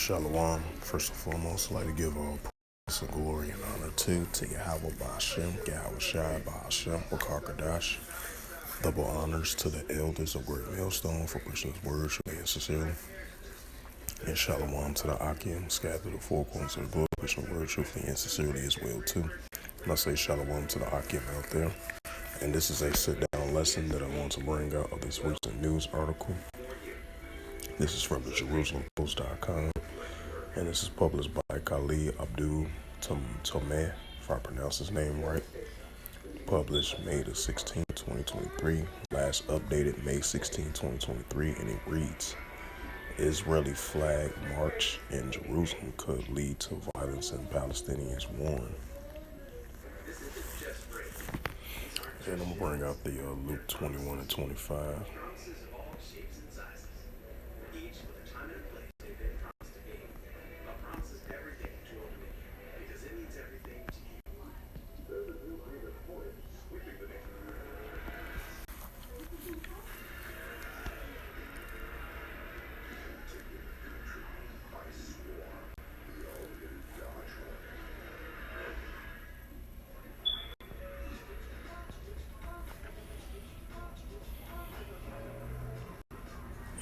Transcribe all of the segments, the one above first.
Shalom. First and foremost, I'd like to give all praise and glory and honor to Yahweh Ba'Shem, Yahweh Shai Ba'Shem, Wakar Double honors to the elders of Great Millstone for pushing his word truly and sincerely. And shalom to the Akim, scattered to the four corners of the globe, pushing the word truthfully and sincerely as well too. And I say shalom to the Akim out there. And this is a sit-down lesson that I want to bring out of this recent news article. This is from the JerusalemPost.com. And this is published by Khalid Abdul Tomeh, if I pronounce his name right. Published May the 16th, 2023. Last updated May 16, 2023. And it reads, Israeli flag march in Jerusalem could lead to violence and Palestinians warn. And I'm going to bring out the Luke 21 and 25.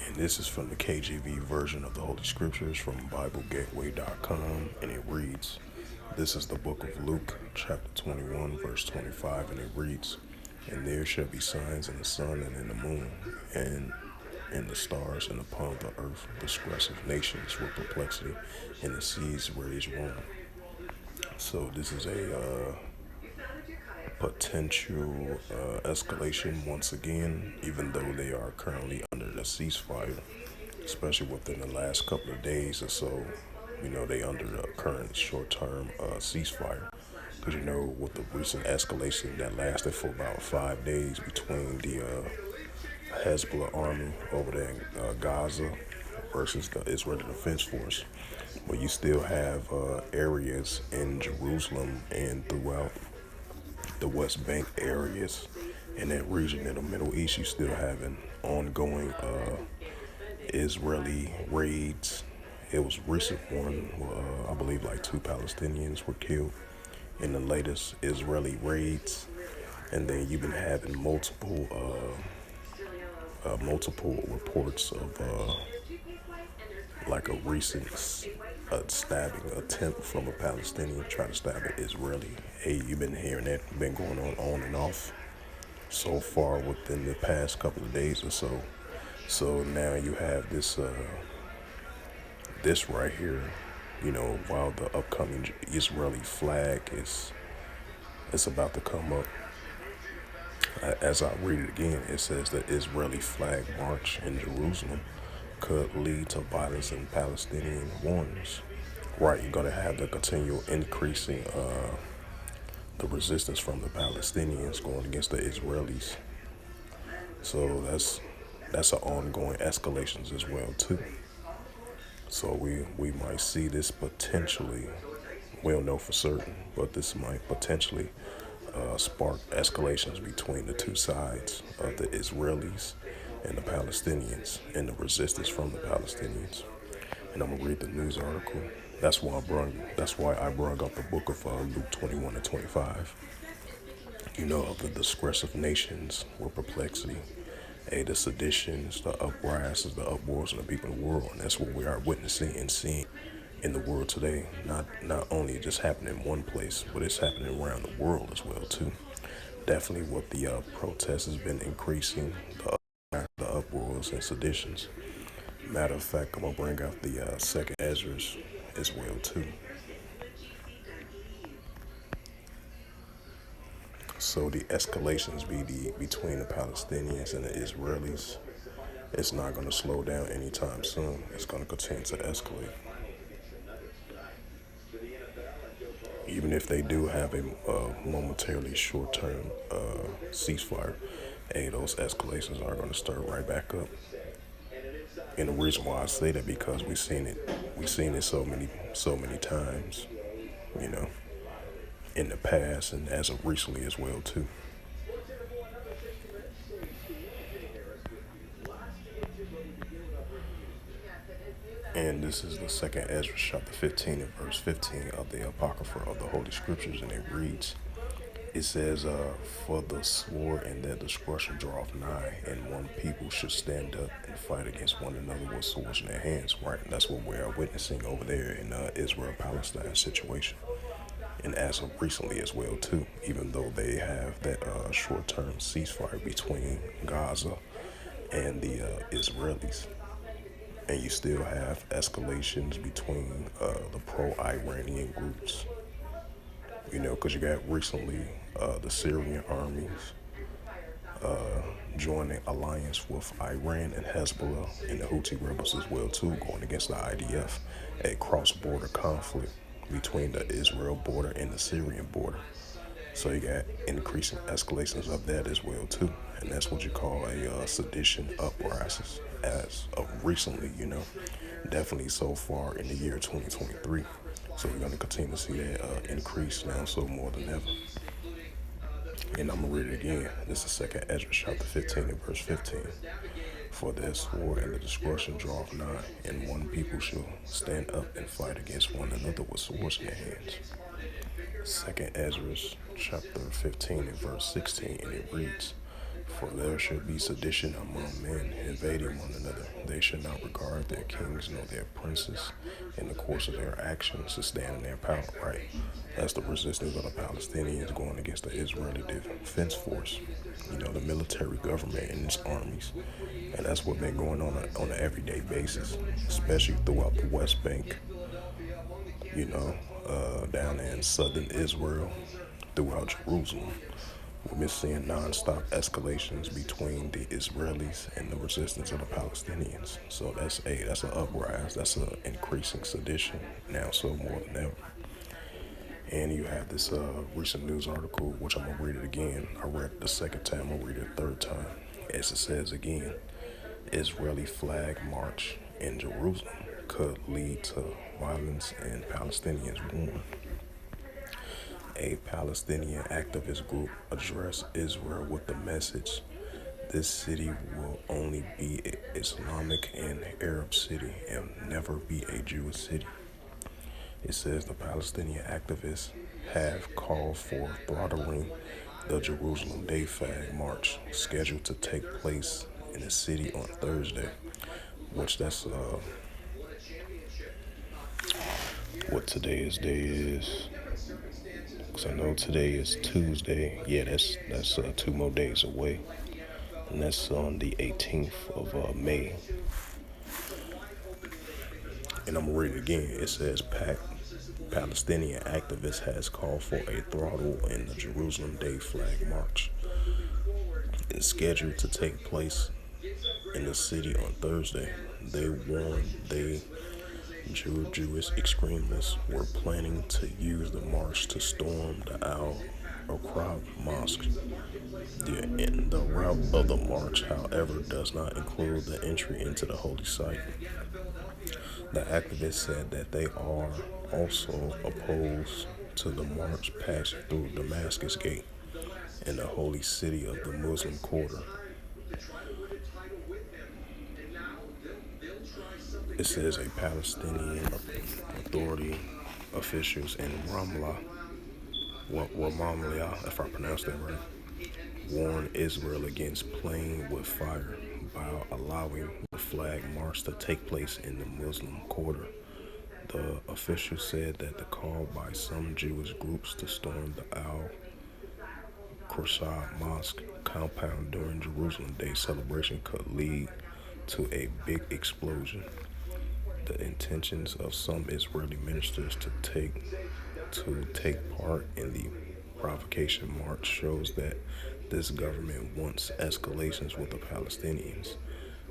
And this is from the KJV version of the Holy Scriptures from BibleGateway.com, and it reads, this is the book of Luke, chapter 21, verse 25, and it reads, And there shall be signs in the sun and in the moon, and in the stars, and upon the earth distress of nations with perplexity, and the seas raise room. So this is a potential escalation once again, even though they are currently under the ceasefire, especially within the last couple of days or so. They under the current short-term ceasefire, because with the recent escalation that lasted for about 5 days between the Hezbollah army over there in Gaza versus the Israeli Defense Force, but you still have areas in Jerusalem and throughout the West Bank areas in that region in the Middle East. You still having ongoing Israeli raids. It was recent one, I believe like 2 Palestinians were killed in the latest Israeli raids. And then you've been having multiple reports of like a recent stabbing attempt from a Palestinian trying to stab an Israeli. Hey, you've been hearing that, been going on and off so far within the past couple of days or so. So now you have this right here, while the upcoming Israeli flag is about to come up. As I read it again, it says the Israeli flag march in Jerusalem could lead to violence and Palestinian warnings. Right, you're going to have the continual increasing the resistance from the Palestinians going against the Israelis. So that's an ongoing escalations as well too. So we might see this potentially, we don't know for certain, but this might potentially spark escalations between the two sides of the Israelis and the Palestinians and the resistance from the Palestinians. And I'm gonna read the news article. That's why I brought up the book of Luke 21 and 25. Of the distress of nations with perplexity, the seditions, the uprisings, the uproars of the people of the world. And that's what we are witnessing and seeing in the world today. Not only just happening in one place, but it's happening around the world as well too. Definitely what the protests has been increasing, the uproars and seditions. Matter of fact, I'm gonna bring out the second Ezra's as well too. So the escalations between the Palestinians and the Israelis, it's not going to slow down anytime soon. It's going to continue to escalate. Even if they do have a momentarily short-term ceasefire, those escalations are going to start right back up. And the reason why I say that, because we've seen it so many times, in the past and as of recently as well too. And this is the second Ezra chapter 15 and verse 15 of the Apocrypha of the Holy Scriptures, and it reads, it says, for the sword and their destruction draweth nigh, and one people should stand up and fight against one another with swords in their hands, right? And that's what we are witnessing over there in Israel-Palestine situation. And as of recently as well, too, even though they have that short-term ceasefire between Gaza and the Israelis. And you still have escalations between the pro-Iranian groups, because you got recently the Syrian armies joining alliance with Iran and Hezbollah and the Houthi rebels as well too, going against the IDF, a cross-border conflict between the Israel border and the Syrian border. So you got increasing escalations of that as well too, and that's what you call a sedition uprising as of recently, definitely so far in the year 2023. So we're going to continue to see that increase now, so more than ever. And I'm going to read it again. This is 2nd Ezra chapter 15 and verse 15. For their sword and the destruction draweth nigh, and one people shall stand up and fight against one another with swords in their hands. 2nd Ezra chapter 15 and verse 16, and it reads, for there shall be sedition among men, invading one another. They shall not regard their kings nor their princes in the course of their actions to stand in their power, right? That's the resistance of the Palestinians going against the Israeli Defense Force, the military government and its armies. And that's what been going on an everyday basis, especially throughout the West Bank, down in southern Israel, throughout Jerusalem. We've been seeing non-stop escalations between the Israelis and the resistance of the Palestinians. So that's an uprise. That's an increasing sedition now, so more than ever. And you have this recent news article, which I'm going to read it again. I read it the second time, I'll read it the third time. As it says again, Israeli flag march in Jerusalem could lead to violence and Palestinians warn. A Palestinian activist group addressed Israel with the message, this city will only be an Islamic and Arab city and never be a Jewish city. It says the Palestinian activists have called for throttling the Jerusalem Day Flag March scheduled to take place in the city on Thursday, which that's what today's day is. Because I know today is Tuesday. Yeah, that's 2 more days away. And that's on the 18th of May. And I'm going to read it again. It says, Palestinian activist has called for a throttle in the Jerusalem Day Flag March. It's scheduled to take place in the city on Thursday. They warned Jewish extremists were planning to use the march to storm the Al-Aqsa Mosque. The route of the march, however, does not include the entry into the holy site. The activists said that they are also opposed to the march passing through Damascus Gate in the holy city of the Muslim quarter. It says a Palestinian Authority officials in Ramallah, if I pronounced that right, warned Israel against playing with fire by allowing the flag march to take place in the Muslim quarter. The official said that the call by some Jewish groups to storm the Al-Aqsa Mosque compound during Jerusalem Day celebration could lead to a big explosion. The intentions of some Israeli ministers to take part in the provocation march shows that this government wants escalations with the Palestinians,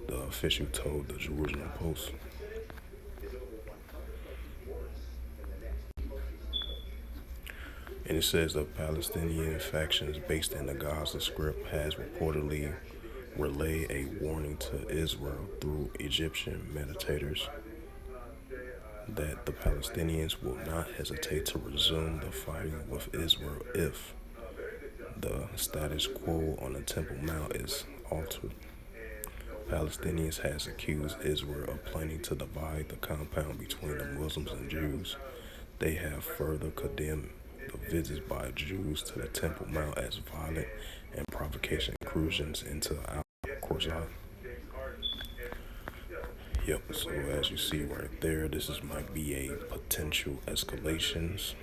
the official told the Jerusalem Post. And it says the Palestinian factions based in the Gaza Strip has reportedly relayed a warning to Israel through Egyptian meditators that the Palestinians will not hesitate to resume the fighting with Israel if the status quo on the Temple Mount is altered. Palestinians has accused Israel of planning to divide the compound between the Muslims and Jews. They have further condemned the visits by Jews to the Temple Mount as violent and provocation incursions into Al-Quds. Yep, so as you see right there, might be a potential escalations.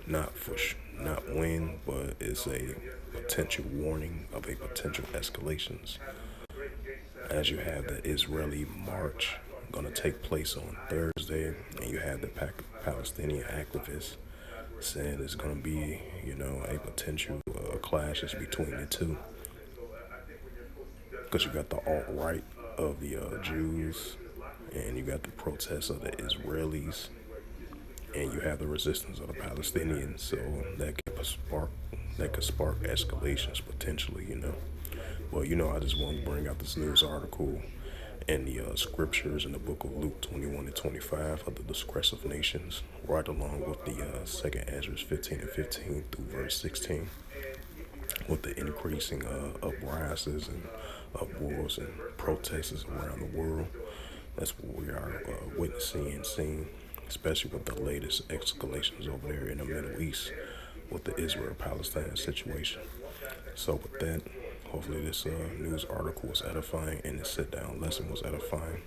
Not when, but it's a potential warning of a potential escalations. As you have the Israeli march going to take place on Thursday, and you have the Palestinian activists saying it's going to be, a potential clashes between the two. Because you got the alt-right of the Jews, and you got the protests of the Israelis, and you have the resistance of the Palestinians. So that could spark escalations potentially. Well, I just want to bring out this news article and the scriptures in the book of Luke 21 and 25 of the disgressive nations, right along with the second Ezra 15 and 15 through verse 16, with the increasing uprisings and uproars and protests around the world. That's what we are witnessing and seeing, especially with the latest escalations over there in the Middle East with the Israel-Palestine situation. So with that, hopefully this news article was edifying and this sit-down lesson was edifying.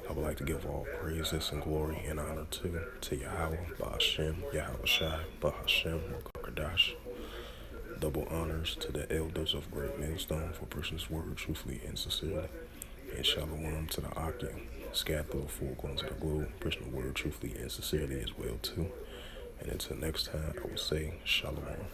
I would like to give all praises and glory and honor to Yahweh, Ba'ashem, Yahweh Shai, Ba'ashem, Wakakadash. Double honors to the elders of Great Millstone for preaching this word truthfully and sincerely. And shalom to the Akim, scattered through the four corners of the globe, preaching the word truthfully and sincerely as well too. And until next time, I will say shalom.